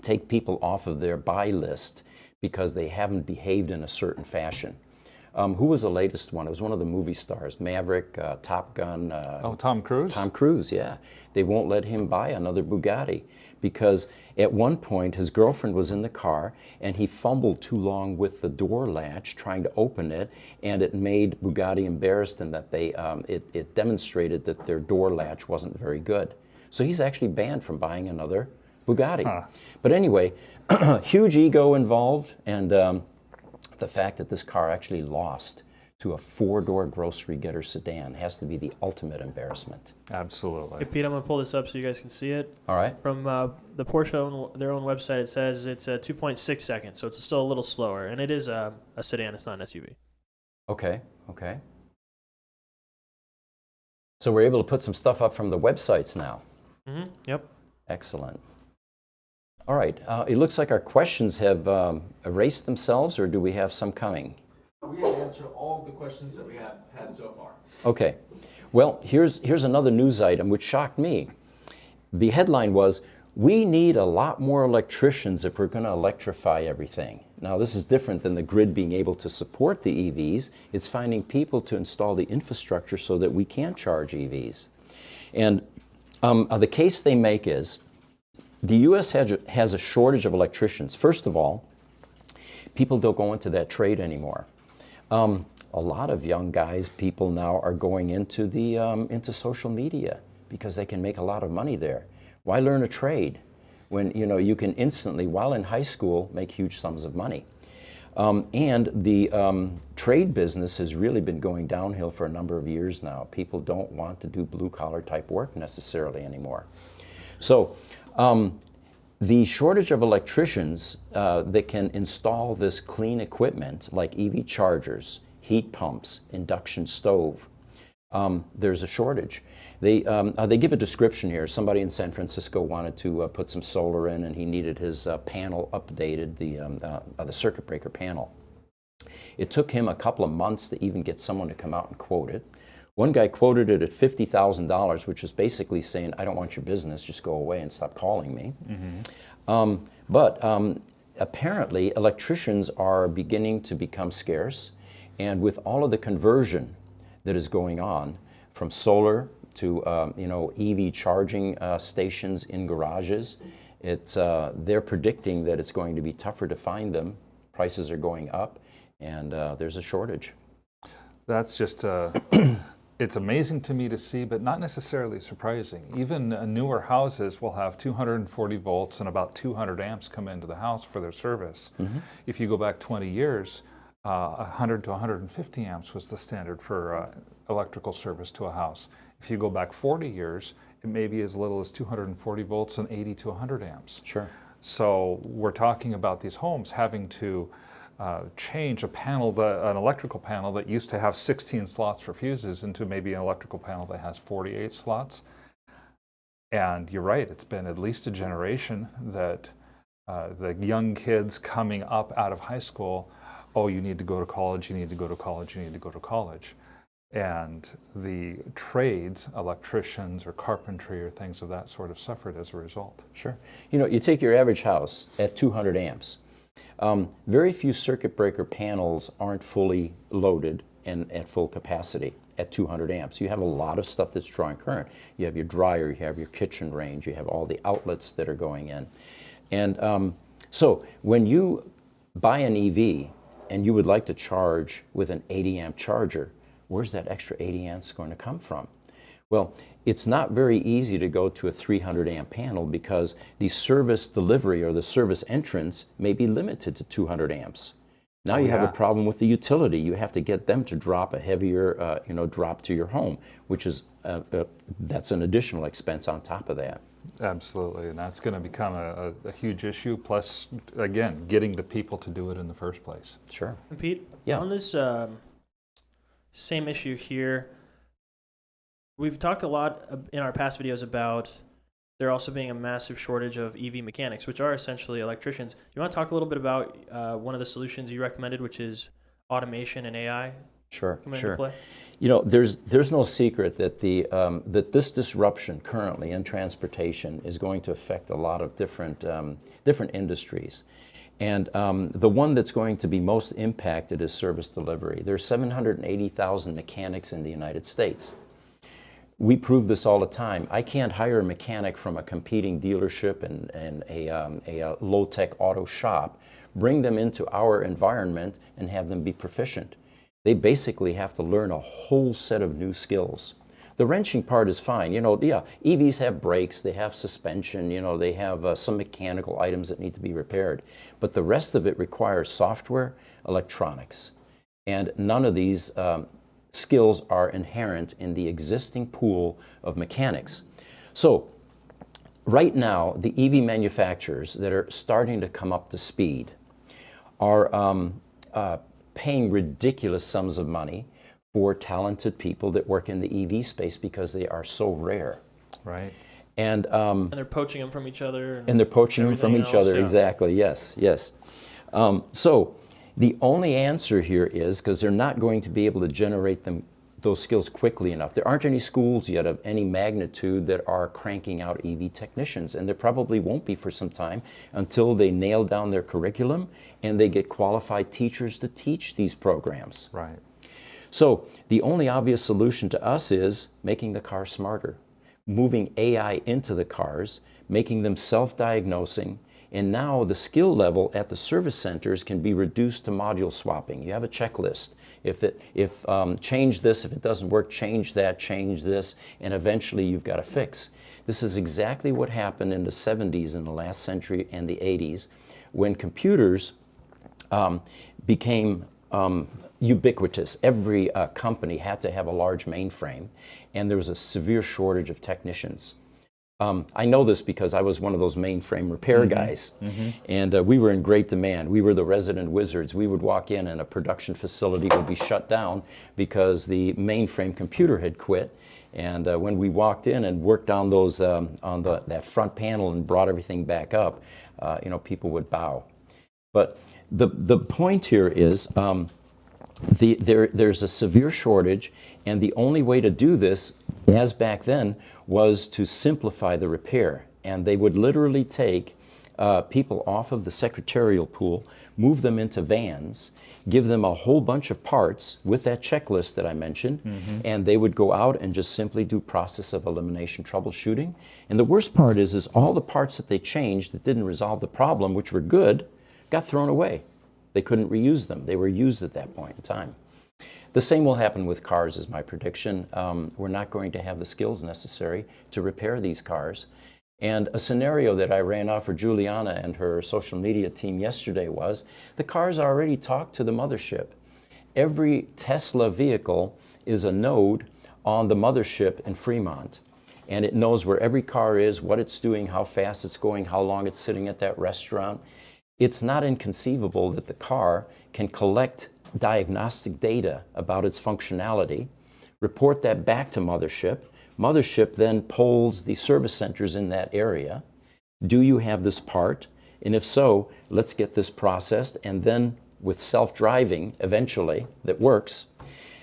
take people off of their buy list because they haven't behaved in a certain fashion. Who was the latest one? It was one of the movie stars, Maverick, Top Gun. Tom Cruise? Tom Cruise, yeah. They won't let him buy another Bugatti because at one point his girlfriend was in the car and he fumbled too long with the door latch trying to open it, and it made Bugatti embarrassed in that it demonstrated that their door latch wasn't very good. So he's actually banned from buying another Bugatti. Huh. But anyway, huge ego involved, and the fact that this car actually lost to a 4-door grocery getter sedan has to be the ultimate embarrassment. Absolutely. Hey, Pete, I'm going to pull this up so you guys can see it. All right. From the Porsche, their own website, it says it's 2.6 seconds, so it's still a little slower. And it is a sedan, it's not an SUV. Okay, okay. So we're able to put some stuff up from the websites now. Mm-hmm. Yep. Excellent. All right, it looks like our questions have erased themselves, or do we have some coming? We have answered all the questions that we have had so far. Okay. Well, here's another news item which shocked me. The headline was, "We need a lot more electricians if we're going to electrify everything." Now, this is different than the grid being able to support the EVs. It's finding people to install the infrastructure so that we can charge EVs. And the case they make is, the U.S. has a shortage of electricians. First of all, people don't go into that trade anymore. A lot of young guys, people now are going into into social media because they can make a lot of money there. Why learn a trade when you can instantly, while in high school, make huge sums of money? And the trade business has really been going downhill for a number of years now. People don't want to do blue-collar type work necessarily anymore. So the shortage of electricians that can install this clean equipment like EV chargers, heat pumps, induction stove, there's a shortage. They give a description here. Somebody in San Francisco wanted to put some solar in, and he needed his panel updated, the circuit breaker panel. It took him a couple of months to even get someone to come out and quote it. One guy quoted it at $50,000, which is basically saying, I don't want your business, just go away and stop calling me. Mm-hmm. But apparently, electricians are beginning to become scarce, and with all of the conversion that is going on, from solar to EV charging stations in garages, they're predicting that it's going to be tougher to find them. Prices are going up, and there's a shortage. That's just it's amazing to me to see, but not necessarily surprising. Even newer houses will have 240 volts and about 200 amps come into the house for their service. Mm-hmm. If you go back 20 years, 100 to 150 amps was the standard for electrical service to a house. If you go back 40 years, it may be as little as 240 volts and 80 to 100 amps. Sure. So we're talking about these homes having to change a panel, an electrical panel that used to have 16 slots for fuses into maybe an electrical panel that has 48 slots. And you're right, it's been at least a generation that the young kids coming up out of high school, oh, you need to go to college, you need to go to college, you need to go to college. And the trades, electricians or carpentry or things of that sort, have suffered as a result. Sure. You know, you take your average house at 200 amps. Very few circuit breaker panels aren't fully loaded and at full capacity at 200 amps. You have a lot of stuff that's drawing current. You have your dryer, you have your kitchen range, you have all the outlets that are going in. And so when you buy an EV and you would like to charge with an 80 amp charger, where's that extra 80 amps going to come from? Well, it's not very easy to go to a 300 amp panel because the service delivery or the service entrance may be limited to 200 amps. Now you have a problem with the utility. You have to get them to drop a heavier, drop to your home, which is, that's an additional expense on top of that. Absolutely, and that's going to become a huge issue, plus, again, getting the people to do it in the first place. Sure. And Pete, Yeah. on this same issue here, we've talked a lot in our past videos about there also being a massive shortage of EV mechanics, which are essentially electricians. You want to talk a little bit about one of the solutions you recommended, which is automation and AI? Sure, Come into sure. play? You know, there's no secret that that this disruption currently in transportation is going to affect a lot of different industries. And the one that's going to be most impacted is service delivery. There's 780,000 mechanics in the United States. We prove this all the time. I can't hire a mechanic from a competing dealership and a low-tech auto shop, bring them into our environment and have them be proficient. They basically have to learn a whole set of new skills. The wrenching part is fine. You know, yeah, EVs have brakes, they have suspension, you know, they have some mechanical items that need to be repaired. But the rest of it requires software, electronics. And none of these skills are inherent in the existing pool of mechanics. So right now, the EV manufacturers that are starting to come up to speed are paying ridiculous sums of money for talented people that work in the EV space because they are so rare. Right. And they're poaching them from each other. And they're poaching them from each other, yeah. exactly, yes, yes. So the only answer here is, because they're not going to be able to generate those skills quickly enough. There aren't any schools yet of any magnitude that are cranking out EV technicians, and there probably won't be for some time until they nail down their curriculum and they get qualified teachers to teach these programs. Right. So the only obvious solution to us is making the car smarter, moving AI into the cars, making them self-diagnosing, and now the skill level at the service centers can be reduced to module swapping. You have a checklist. Change this, if it doesn't work, change that, change this, and eventually you've got a fix. This is exactly what happened in the 70s in the last century and the 80s when computers became ubiquitous. Every company had to have a large mainframe, and there was a severe shortage of technicians. I know this because I was one of those mainframe repair guys, and we were in great demand. We were the resident wizards. We would walk in and a production facility would be shut down because the mainframe computer had quit. And when we walked in and worked on those that front panel and brought everything back up, people would bow. But the point here is there's a severe shortage, and the only way to do this, as back then, was to simplify the repair. And they would literally take people off of the secretarial pool, move them into vans, give them a whole bunch of parts with that checklist that I mentioned, and they would go out and just simply do process of elimination troubleshooting. And the worst part is all the parts that they changed that didn't resolve the problem, which were good, got thrown away. They couldn't reuse them. They were used at that point in time. The same will happen with cars, is my prediction. We're not going to have the skills necessary to repair these cars. And a scenario that I ran off for Juliana and her social media team yesterday was, the cars already talk to the mothership. Every Tesla vehicle is a node on the mothership in Fremont. And it knows where every car is, what it's doing, how fast it's going, how long it's sitting at that restaurant. It's not inconceivable that the car can collect diagnostic data about its functionality, report that back to mothership. Mothership then polls the service centers in that area. Do you have this part? And if so, let's get this processed. And then with self-driving, eventually, that works,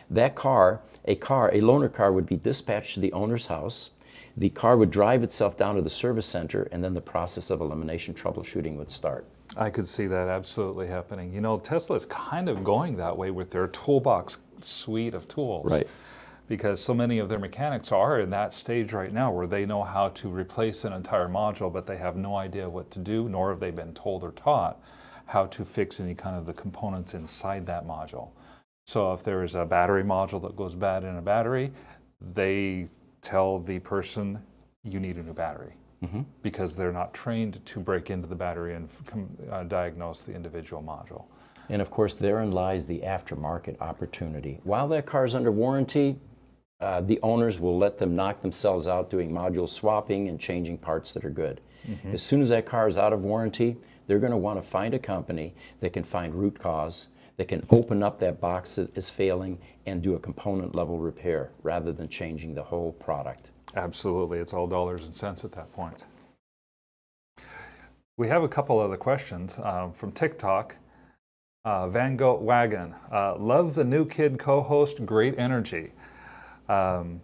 that car a loaner car would be dispatched to the owner's house. The car would drive itself down to the service center, and then the process of elimination troubleshooting would start. I could see that absolutely happening. You know, Tesla is kind of going that way with their toolbox suite of tools. Right. Because so many of their mechanics are in that stage right now where they know how to replace an entire module, but they have no idea what to do, nor have they been told or taught how to fix any kind of the components inside that module. So if there is a battery module that goes bad in a battery, they tell the person, you need a new battery. Because they're not trained to break into the battery and diagnose the individual module. And of course, therein lies the aftermarket opportunity. While that car is under warranty, the owners will let them knock themselves out doing module swapping and changing parts that are good. As soon as that car is out of warranty, they're going to want to find a company that can find root cause, that can open up that box that is failing and do a component level repair rather than changing the whole product. Absolutely, it's all dollars and cents at that point. We have a couple other questions from TikTok. Van Gogh Wagon, love the new kid co-host, great energy. I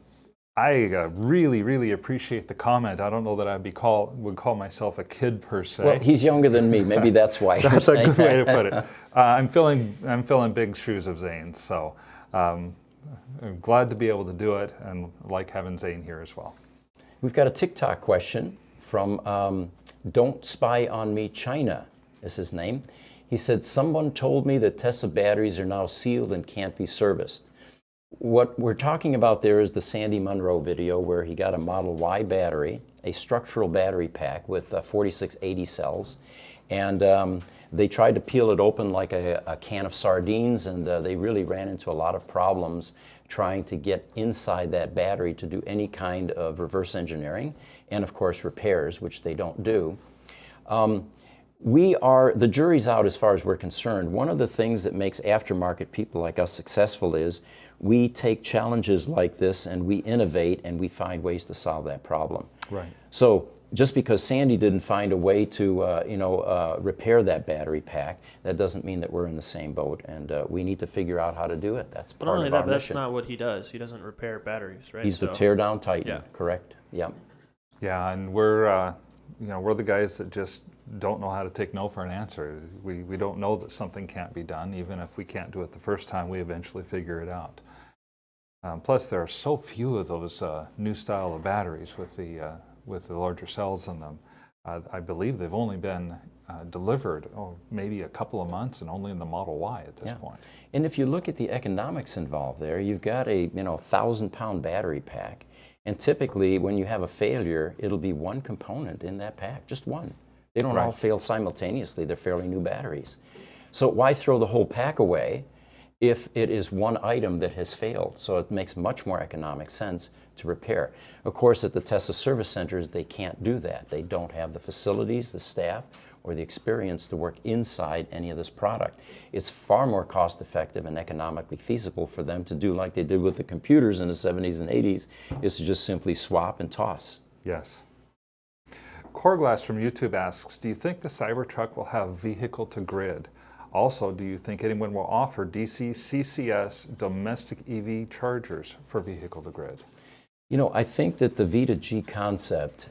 really appreciate the comment. I don't know that I would call myself a kid per se. Well, he's younger than me. Maybe that's why. That's a good way to put it. I'm filling big shoes of Zane's, so I'm glad to be able to do it, and like having Zane here as well. We've got a TikTok question from Don't Spy on Me China is his name. He said, someone told me that Tesla batteries are now sealed and can't be serviced. What we're talking about there is the Sandy Munro video where he got a Model Y battery, a structural battery pack with 4680 cells, and they tried to peel it open like a can of sardines, and they really ran into a lot of problems trying to get inside that battery to do any kind of reverse engineering and, of course, repairs, which they don't do. The jury's out as far as we're concerned. One of the things that makes aftermarket people like us successful is we take challenges like this and we innovate and we find ways to solve that problem. Right. So just because Sandy didn't find a way to repair that battery pack, that doesn't mean that we're in the same boat, and we need to figure out how to do it. That's part of our mission. That's not what he does. He doesn't repair batteries, right? He's the tear-down titan, yeah. Correct? Yeah. Yeah, and we're the guys that just don't know how to take no for an answer. We don't know that something can't be done. Even if we can't do it the first time, we eventually figure it out. Plus, there are so few of those new style of batteries with the larger cells in them. I believe they've only been delivered maybe a couple of months and only in the Model Y at this point. And if you look at the economics involved there, you've got a 1,000-pound battery pack, and typically when you have a failure, it'll be one component in that pack, just one. They don't all fail simultaneously. They're fairly new batteries. So why throw the whole pack away if it is one item that has failed? So it makes much more economic sense to repair. Of course, at the Tesla service centers, they can't do that. They don't have the facilities, the staff, or the experience to work inside any of this product. It's far more cost effective and economically feasible for them to do like they did with the computers in the 70s and 80s, is to just simply swap and toss. Yes. Coreglass from YouTube asks, do you think the Cybertruck will have vehicle-to-grid? Also, do you think anyone will offer DC CCS domestic EV chargers for vehicle-to-grid? You know, I think that the V2G concept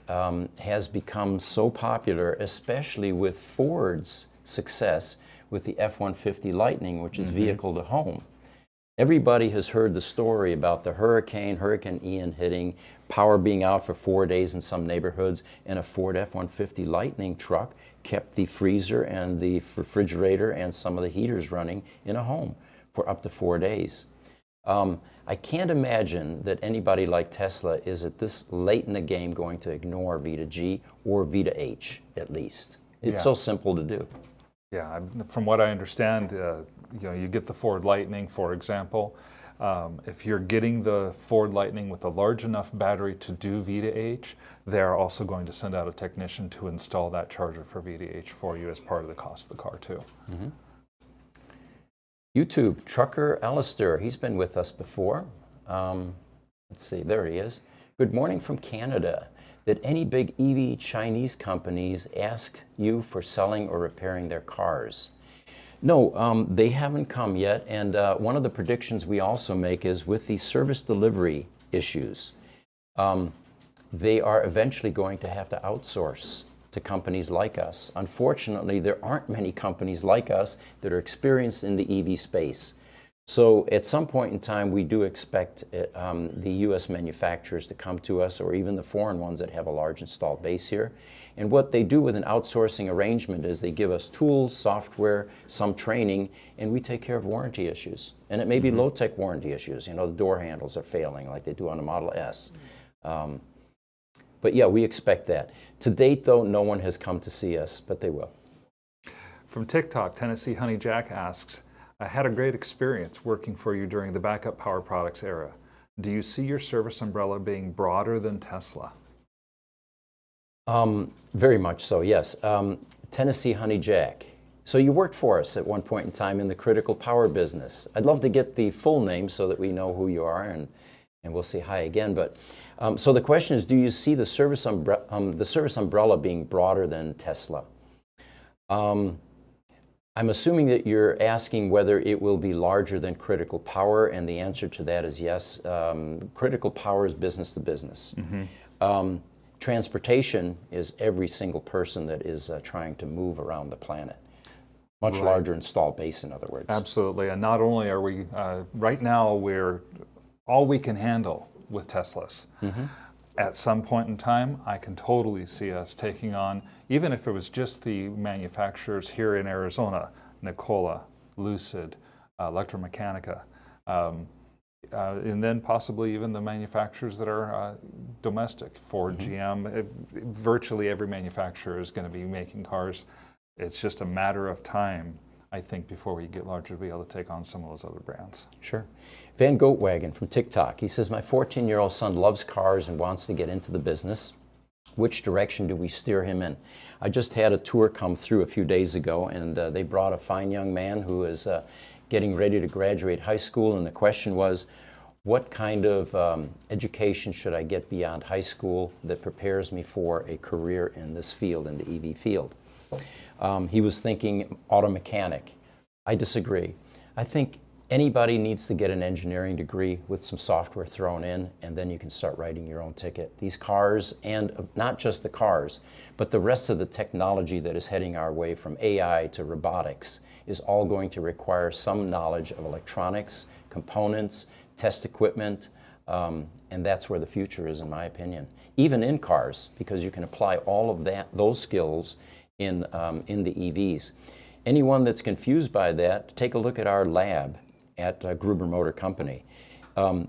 has become so popular, especially with Ford's success with the F-150 Lightning, which is vehicle-to-home. Everybody has heard the story about the Hurricane Ian hitting, power being out for 4 days in some neighborhoods, and a Ford F-150 Lightning truck kept the freezer and the refrigerator and some of the heaters running in a home for up to 4 days. I can't imagine that anybody like Tesla is at this late in the game going to ignore V2G or V2H at least. It's so simple to do. Yeah, from what I understand, you get the Ford Lightning, for example. If you're getting the Ford Lightning with a large enough battery to do V2H, they're also going to send out a technician to install that charger for V2H for you as part of the cost of the car too. YouTube, Trucker Alistair, he's been with us before. Let's see, there he is. Good morning from Canada. Did any big EV Chinese companies ask you for selling or repairing their cars? No, they haven't come yet, and one of the predictions we also make is with the service delivery issues, they are eventually going to have to outsource to companies like us. Unfortunately, there aren't many companies like us that are experienced in the EV space. So at some point in time, we do expect the U.S. manufacturers to come to us, or even the foreign ones that have a large installed base here. And what they do with an outsourcing arrangement is they give us tools, software, some training, and we take care of warranty issues. And it may be low-tech warranty issues. You know, the door handles are failing like they do on the Model S. But yeah, we expect that. To date, though, no one has come to see us, but they will. From TikTok, Tennessee Honey Jack asks, I had a great experience working for you during the backup power products era. Do you see your service umbrella being broader than Tesla? Very much so, yes. Tennessee Honey Jack. So you worked for us at one point in time in the critical power business. I'd love to get the full name so that we know who you are, and we'll say hi again. But so the question is, do you see the service umbrella being broader than Tesla? I'm assuming that you're asking whether it will be larger than critical power, and the answer to that is yes. Critical power is business to business. Transportation is every single person that is trying to move around the planet. Much larger installed base, in other words. Absolutely, and not only are we, right now we're all we can handle with Teslas. At some point in time, I can totally see us taking on, even if it was just the manufacturers here in Arizona, Nikola, Lucid, Electromechanica, and then possibly even the manufacturers that are domestic. Ford, GM, virtually every manufacturer is going to be making cars. It's just a matter of time, I think, before we get larger to be able to take on some of those other brands. Sure. Van Goatwagon from TikTok. He says, my 14-year-old son loves cars and wants to get into the business. Which direction do we steer him in? I just had a tour come through a few days ago, and they brought a fine young man who is getting ready to graduate high school, and the question was, what kind of education should I get beyond high school that prepares me for a career in this field, in the EV field? He was thinking auto mechanic. I disagree. I think anybody needs to get an engineering degree with some software thrown in, and then you can start writing your own ticket. These cars, and not just the cars, but the rest of the technology that is heading our way from AI to robotics is all going to require some knowledge of electronics, components, test equipment, and that's where the future is, in my opinion. Even in cars, because you can apply all of those skills in the EVs. Anyone that's confused by that, take a look at our lab at Gruber Motor Company.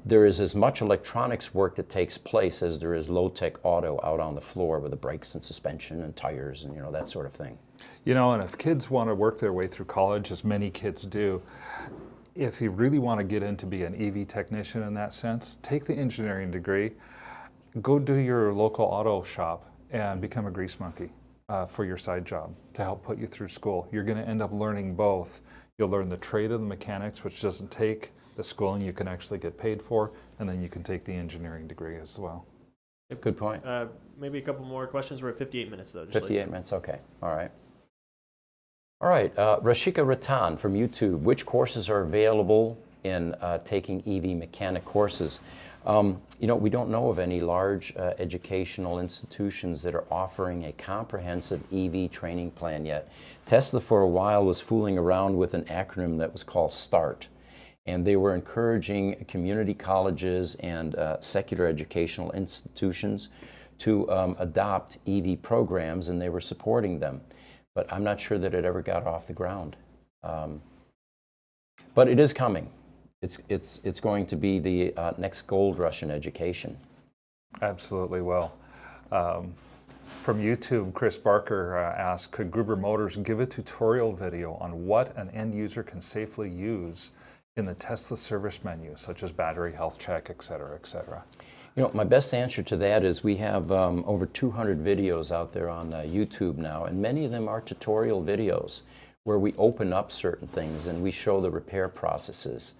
There is as much electronics work that takes place as there is low-tech auto out on the floor with the brakes and suspension and tires and, you know, that sort of thing. You know, and if kids want to work their way through college, as many kids do, if you really want to get into be an EV technician in that sense, take the engineering degree, go do your local auto shop and become a grease monkey for your side job to help put you through school. You're going to end up learning both. You'll learn the trade of the mechanics, which doesn't take the schooling you can actually get paid for, and then you can take the engineering degree as well. Good point. Maybe a couple more questions. We're at 58 minutes, though. 58 minutes, okay. All right. All right, Rashika Ratan from YouTube. Which courses are available in taking EV mechanic courses? You know, we don't know of any large educational institutions that are offering a comprehensive EV training plan yet. Tesla for a while was fooling around with an acronym that was called START, and they were encouraging community colleges and secular educational institutions to adopt EV programs, and they were supporting them. But I'm not sure that it ever got off the ground. But it is coming. It's going to be the next gold rush in education. Absolutely. Well, from YouTube, Chris Barker asked, could Gruber Motors give a tutorial video on what an end user can safely use in the Tesla service menu, such as battery health check, et cetera, et cetera? You know, my best answer to that is we have over 200 videos out there on YouTube now, and many of them are tutorial videos where we open up certain things and we show the repair processes.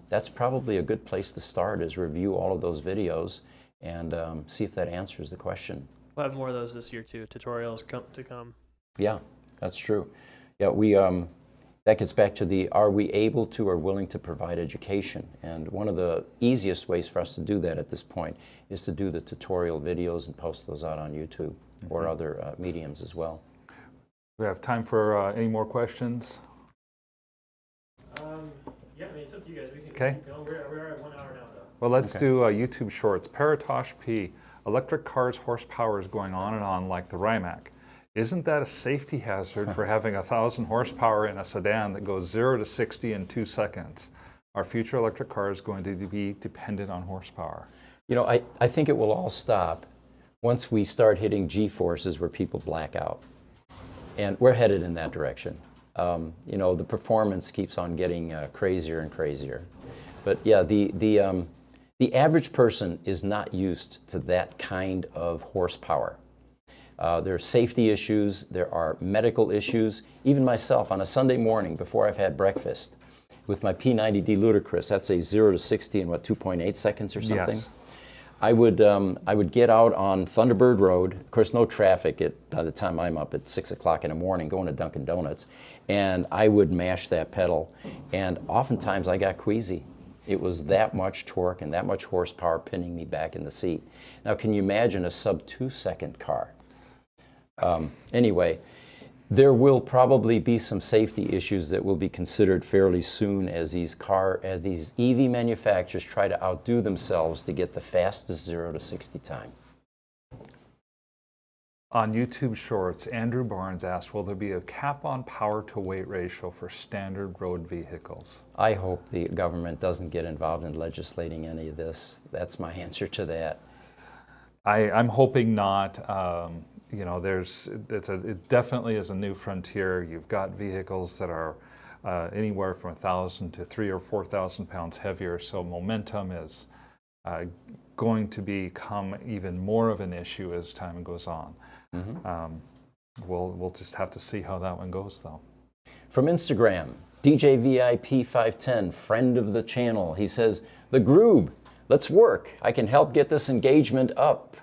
That's probably a good place to start, is review all of those videos and see if that answers the question. We'll have more of those this year too. Tutorials to come. Yeah, that's true. Yeah, we that gets back to the, are we able to or willing to provide education? And one of the easiest ways for us to do that at this point is to do the tutorial videos and post those out on YouTube or other mediums as well. We have time for any more questions? Yeah, I mean, it's up to you guys. We can Okay. keep going. We're at 1 hour now, though. Well, let's do YouTube Shorts. Paratosh P. Electric cars' horsepower is going on and on like the Rimac. Isn't that a safety hazard for having 1,000 horsepower in a sedan that goes 0 to 60 in 2 seconds? Are future electric cars going to be dependent on horsepower? You know, I think it will all stop once we start hitting G-forces where people black out. And we're headed in that direction. You know, the performance keeps on getting crazier and crazier. But yeah, the average person is not used to that kind of horsepower. There are safety issues, there are medical issues. Even myself, on a Sunday morning before I've had breakfast, with my P90D Ludicrous, that's a 0 to 60 in what, 2.8 seconds or something? Yes. I would get out on Thunderbird Road, of course no traffic by the time I'm up at 6 o'clock in the morning going to Dunkin' Donuts, and I would mash that pedal, and oftentimes I got queasy. It was that much torque and that much horsepower pinning me back in the seat. Now can you imagine a sub 2 second car? Anyway, there will probably be some safety issues that will be considered fairly soon as these EV manufacturers try to outdo themselves to get the fastest 0 to 60 time. On YouTube Shorts, Andrew Barnes asked, will there be a cap on power to weight ratio for standard road vehicles? I hope the government doesn't get involved in legislating any of this. That's my answer to that. I'm hoping not. You know, it definitely is a new frontier. You've got vehicles that are anywhere from 1,000 to 3,000 or 4,000 pounds heavier, so momentum is going to become even more of an issue as time goes on. We'll just have to see how that one goes, though. From Instagram, DJVIP510, friend of the channel, he says, "The Grube, let's work. I can help get this engagement up."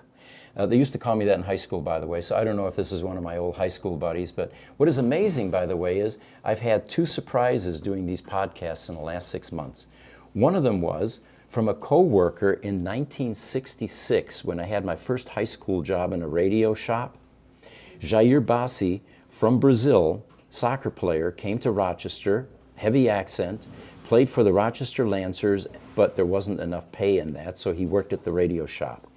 They used to call me that in high school, by the way, so I don't know if this is one of my old high school buddies, but what is amazing, by the way, is I've had 2 surprises doing these podcasts in the last 6 months. One of them was from a co-worker in 1966 when I had my first high school job in a radio shop. Jair Bassi from Brazil, soccer player, came to Rochester, heavy accent, played for the Rochester Lancers, but there wasn't enough pay in that, so he worked at the radio shop.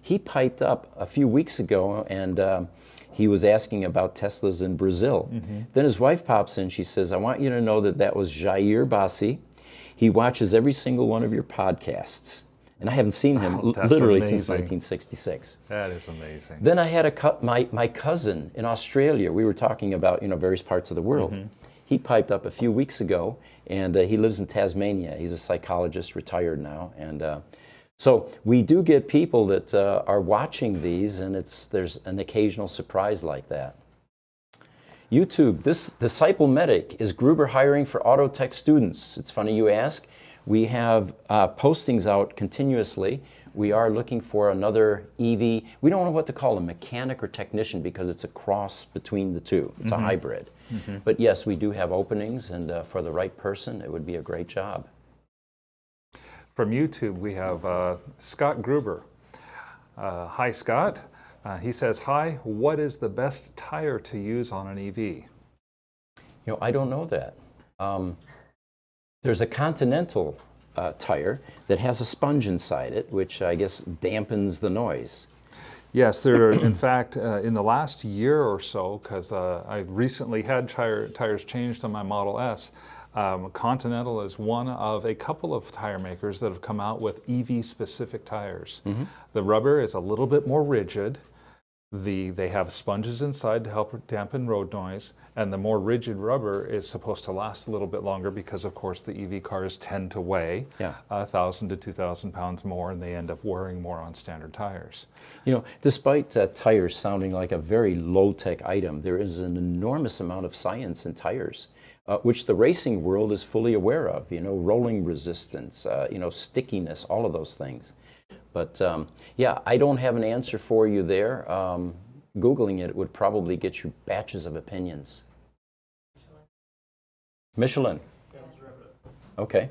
He piped up a few weeks ago and he was asking about Teslas in Brazil. Then his wife pops in, she says, "I want you to know that that was Jair Bassi. He watches every single one of your podcasts." And I haven't seen him literally since 1966. That is amazing. Then I had my cousin in Australia. We were talking about, you know, various parts of the world. He piped up a few weeks ago, and he lives in Tasmania. He's a psychologist, retired now, and so we do get people that are watching these, and there's an occasional surprise like that. YouTube, this Disciple Medic, is Gruber hiring for auto tech students? It's funny you ask. We have postings out continuously. We are looking for another EV. We don't know what to call a mechanic or technician because it's a cross between the two. It's a hybrid. But yes, we do have openings, and for the right person, it would be a great job. From YouTube, we have Scott Gruber. Hi, Scott. He says, "Hi, what is the best tire to use on an EV?" You know, I don't know that. There's a Continental tire that has a sponge inside it, which I guess dampens the noise. Yes, there are, in fact, in the last year or so, because I recently had tires changed on my Model S, Continental is one of a couple of tire makers that have come out with EV-specific tires. The rubber is a little bit more rigid. They have sponges inside to help dampen road noise, and the more rigid rubber is supposed to last a little bit longer because, of course, the EV cars tend to weigh 1,000 to 2,000 pounds more, and they end up wearing more on standard tires. You know, despite tires sounding like a very low-tech item, there is an enormous amount of science in tires, which the racing world is fully aware of. You know, rolling resistance, you know, stickiness, all of those things. But yeah, I don't have an answer for you there. Googling it would probably get you batches of opinions. Michelin. Okay.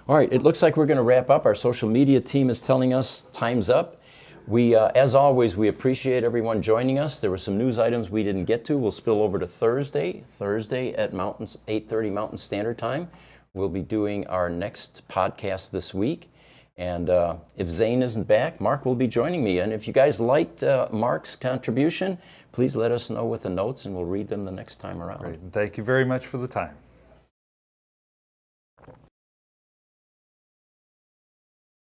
All right, it looks like we're going to wrap up. Our social media team is telling us time's up. We, as always, we appreciate everyone joining us. There were some news items we didn't get to. We'll spill over to Thursday at 8:30 Mountain Standard Time. We'll be doing our next podcast this week. And if Zane isn't back, Mark will be joining me. And if you guys liked Mark's contribution, please let us know with the notes and we'll read them the next time around. Great. Thank you very much for the time.